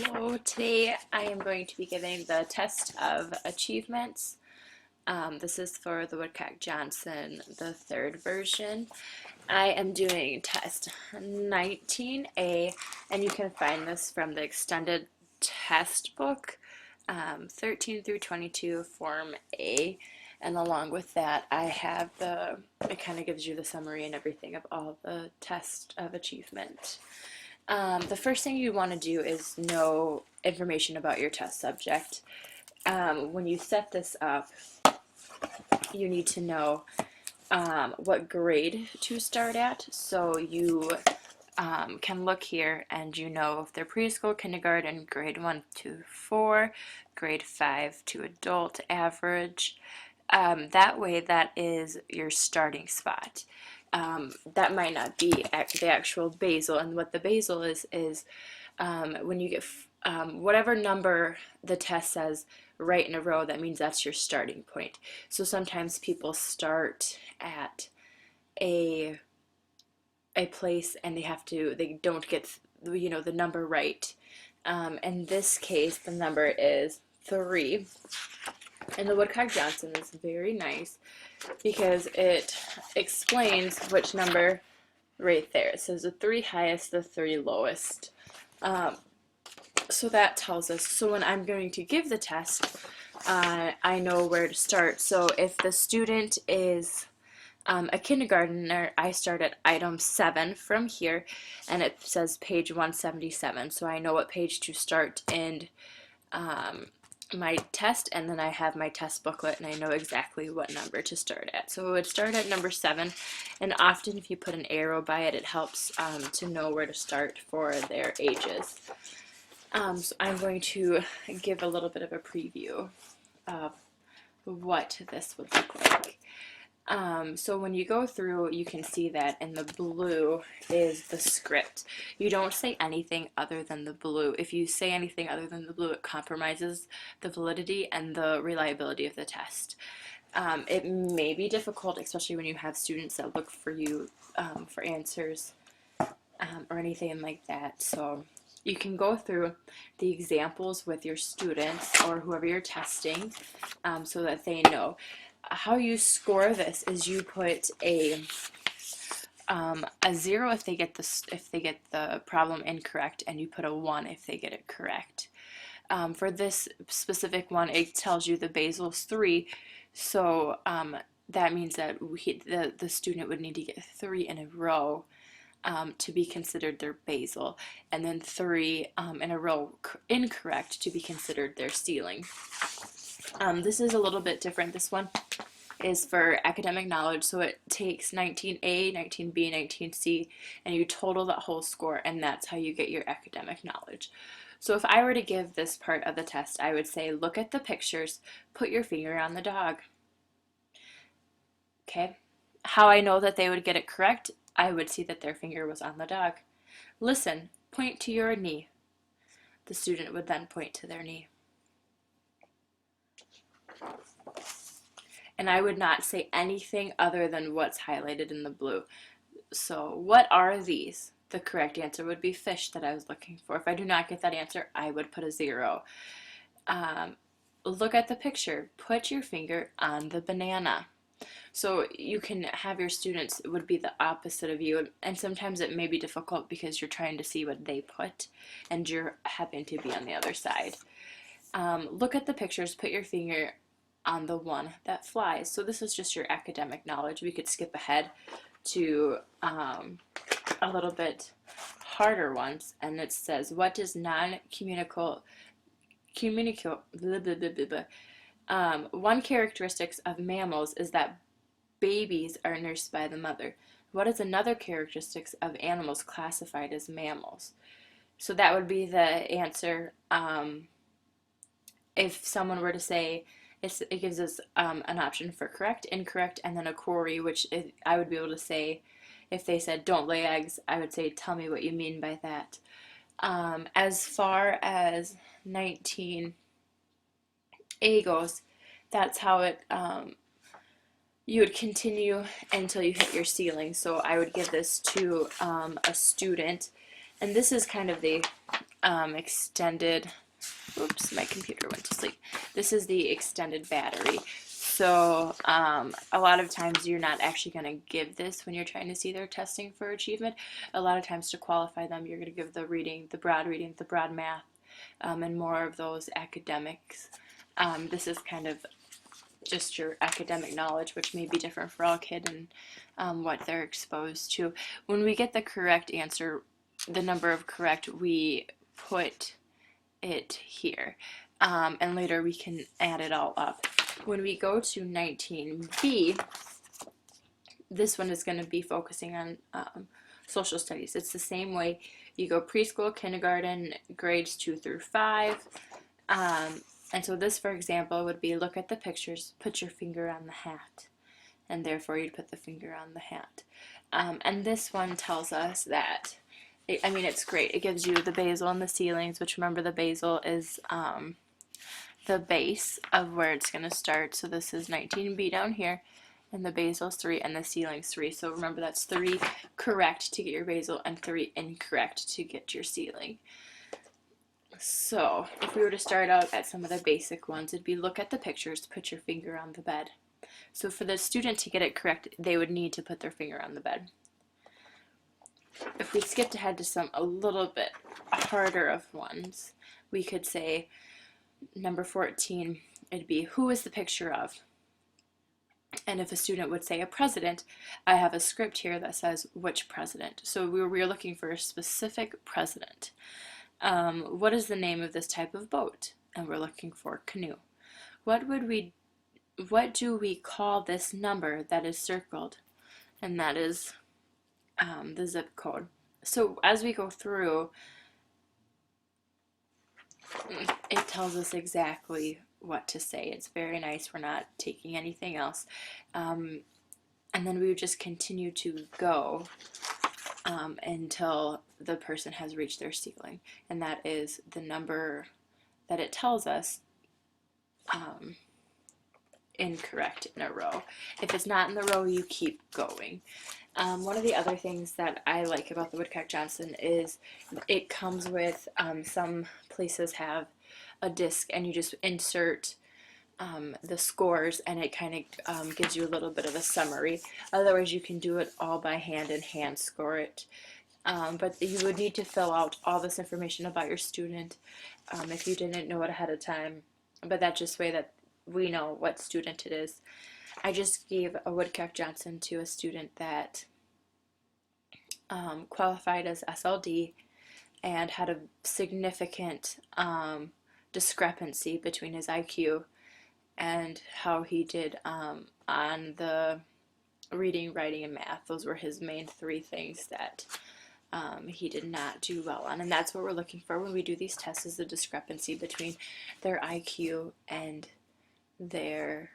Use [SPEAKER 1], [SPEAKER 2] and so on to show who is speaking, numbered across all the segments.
[SPEAKER 1] Hello, today I am going to be giving the test of achievements. This is for the Woodcock Johnson, the third version. I am doing test 19A, and you can find this from the extended test book, 13 through 22, Form A. And along with that, I have it kind of gives you the summary and everything of all the test of achievement. The first thing you want to do is know information about your test subject. When you set this up, you need to know what grade to start at. So you can look here and you know if they're preschool, kindergarten, grade 1 to 4, grade 5 to adult, average. That way, that is your starting spot. That might not be the actual basal, and what the basal is when you get whatever number the test says right in a row, that means that's your starting point. So sometimes people start at a place and they don't get the number right. In this case, the number is 3. And the Woodcock Johnson is very nice because it explains which number right there. It says the 3 highest, the 3 lowest. So that tells us. So when I'm going to give the test, I know where to start. So if the student is a kindergartner, I start at item 7 from here, and it says page 177. So I know what page to start in my test, and then I have my test booklet and I know exactly what number to start at. So it would start at number 7, and often if you put an arrow by it, it helps to know where to start for their ages. So I'm going to give a little bit of a preview of what this would look like. So when you go through, you can see that in the blue is the script. You don't say anything other than the blue. If you say anything other than the blue, it compromises the validity and the reliability of the test. It may be difficult, especially when you have students that look for you for answers or anything like that. So you can go through the examples with your students or whoever you're testing so that they know. How you score this is you put a 0 if they get the problem incorrect, and you put a 1 if they get it correct. For this specific one, it tells you the basal is 3, so that means that the student would need to get 3 in a row to be considered their basal, and then 3 in a row incorrect to be considered their ceiling. This is a little bit different. This one is for academic knowledge, so it takes 19A, 19B, 19C, and you total that whole score, and that's how you get your academic knowledge. So if I were to give this part of the test, I would say, look at the pictures, put your finger on the dog. Okay? How I know that they would get it correct, I would see that their finger was on the dog. Listen, point to your knee. The student would then point to their knee. And I would not say anything other than what's highlighted in the blue. So what are these? The correct answer would be fish that I was looking for. If I do not get that answer, I would put a 0. Look at the picture. Put your finger on the banana. So you can have your students would be the opposite of you, and sometimes it may be difficult because you're trying to see what they put and you're happen to be on the other side. Look at the pictures, put your finger on the one that flies. So this is just your academic knowledge. We could skip ahead to a little bit harder ones, and it says, what does non-communicable one characteristic of mammals is that babies are nursed by the mother. What is another characteristic of animals classified as mammals? So that would be the answer. If someone were to say, it gives us an option for correct, incorrect, and then a query, which I would be able to say, if they said don't lay eggs, I would say tell me what you mean by that. As far as 19A goes, that's how it you would continue until you hit your ceiling. So I would give this to a student, and this is kind of the extended, oops, my computer went to sleep. This is the extended battery. So a lot of times you're not actually going to give this when you're trying to see their testing for achievement. A lot of times to qualify them, you're going to give the reading, the broad math, and more of those academics. This is kind of just your academic knowledge, which may be different for all kids and what they're exposed to. When we get the correct answer, the number of correct, we put it here. And later we can add it all up. When we go to 19B, this one is going to be focusing on social studies. It's the same way. You go preschool, kindergarten, grades 2 through 5. And so this, for example, would be look at the pictures, put your finger on the hat. And therefore you'd put the finger on the hat. And this one tells us that, it's great. It gives you the basal and the ceilings, which remember the basal is the base of where it's going to start. So this is 19B down here, and the basal is 3 and the ceiling's 3. So remember that's 3 correct to get your basal and 3 incorrect to get your ceiling. So if we were to start out at some of the basic ones, it'd be look at the pictures, put your finger on the bed. So for the student to get it correct, they would need to put their finger on the bed. If we skipped ahead to some a little bit harder of ones, we could say number 14, it'd be who is the picture of? And if a student would say a president, I have a script here that says which president. So we're looking for a specific president. What is the name of this type of boat? And we're looking for canoe. What do we call this number that is circled? And that is the zip code. So as we go through, it tells us exactly what to say. It's very nice. We're not taking anything else. And then we would just continue to go until the person has reached their ceiling. And that is the number that it tells us incorrect in a row. If it's not in the row, you keep going. One of the other things that I like about the Woodcock-Johnson is it comes with, some places have a disc and you just insert the scores and it kind of gives you a little bit of a summary. Otherwise you can do it all by hand and hand score it. But you would need to fill out all this information about your student if you didn't know it ahead of time. But that's just the way that we know what student it is. I just gave a Woodcock-Johnson to a student that qualified as SLD and had a significant discrepancy between his IQ and how he did on the reading, writing, and math. Those were his main 3 things that he did not do well on. And that's what we're looking for when we do these tests, is the discrepancy between their IQ and their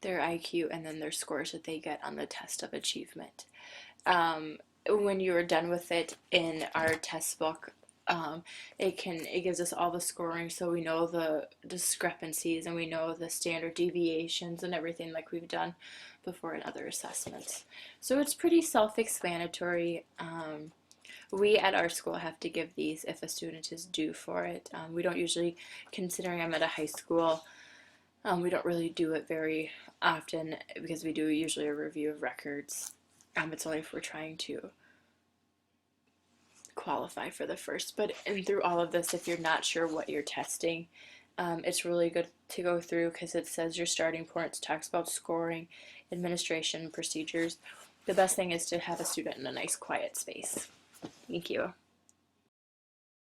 [SPEAKER 1] IQ and then their scores that they get on the test of achievement. When you're done with it in our test book, it gives us all the scoring, so we know the discrepancies and we know the standard deviations and everything like we've done before in other assessments. So it's pretty self-explanatory. We at our school have to give these if a student is due for it. We don't usually, considering I'm at a high school, we don't really do it very often because we do usually a review of records. It's only if we're trying to qualify for the first. But through all of this, if you're not sure what you're testing, it's really good to go through because it says your starting points, talks about scoring, administration, procedures. The best thing is to have a student in a nice quiet space. Thank you.